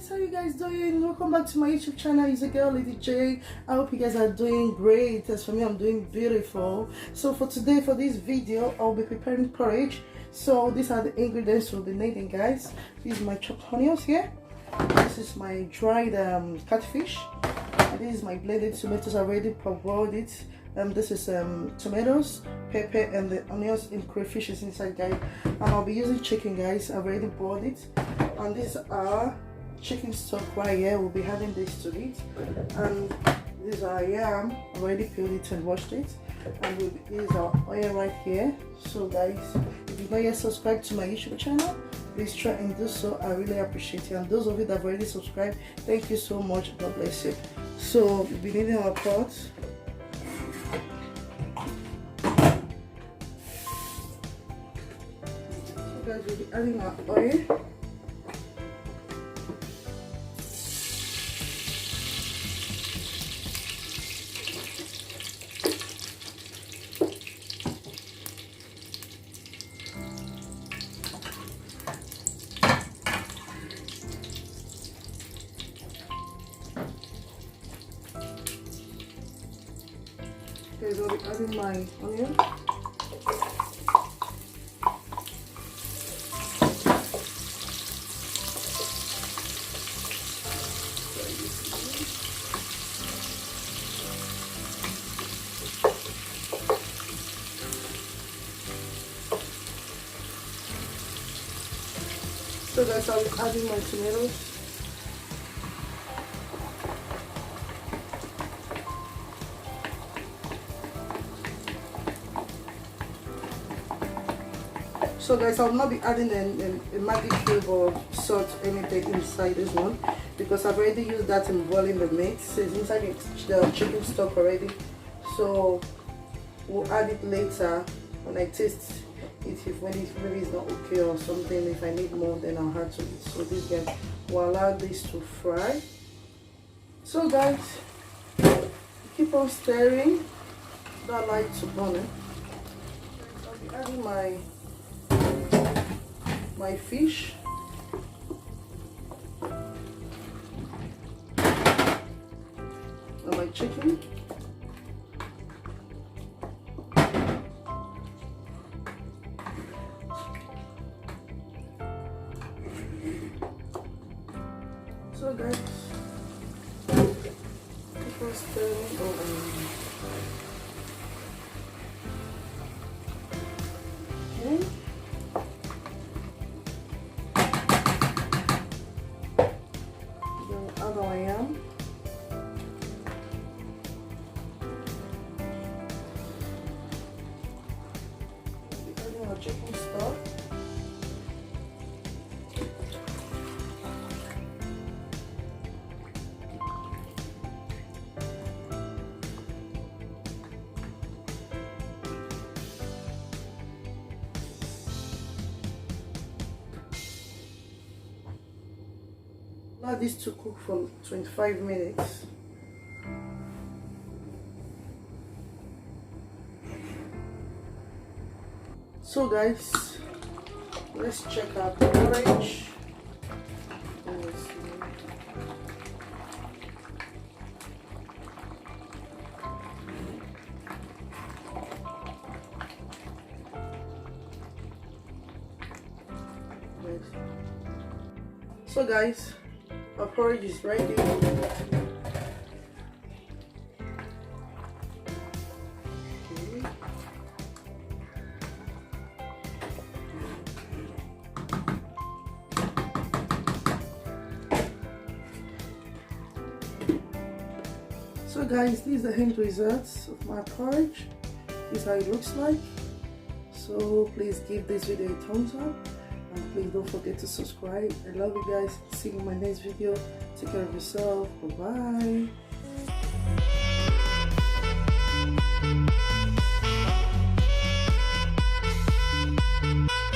guys, how you guys doing? Welcome back to my YouTube channel. It's a girl, Lady J. I hope you guys are doing great. As for me, I'm doing beautiful. So for today, for this video, I'll be preparing porridge. So these are the ingredients we'll be needing, guys. This is my chopped onions here. This is my dried catfish. And this is my blended tomatoes. I already parboiled it. This is tomatoes, pepper, and the onions in crayfish is inside, guys. And I'll be using chicken, guys. I've already boiled it. And these are chicken stock right here. We'll be adding this to it. And these are yam. I already peeled it and washed it. And this is our oil right here. So guys, if you've not yet subscribed to my YouTube channel, please try and do so. I really appreciate it. And those of you that have already subscribed, thank you so much. God bless you. So we'll be needing our pot. So guys, we'll be adding our oil. Okay, so I'll be adding my onion. So guys, I'll be adding my tomatoes. So guys, I'll not be adding a magic cube or salt anything inside this one because I've already used that in boiling the meat. So it's inside the chicken stock already. So we'll add it later when I taste it, if maybe it's not okay or something. If I need more, then I'll add to it. So this guy will allow this to fry. So guys, keep on stirring. Don't like to burn it. I'll be adding my fish. And my chicken. So guys, keep on stirring over. Okay. Then add our yam. Adding our chicken stock. Allow this to cook for 25 minutes. So guys, let's check out the porridge. So guys, our porridge is ready. Okay. So guys, these are the end results of my porridge. This is how it looks like. So please give this video a thumbs up. And please don't forget to subscribe. I love you guys. See you in my next video. Take care of yourself. Bye bye.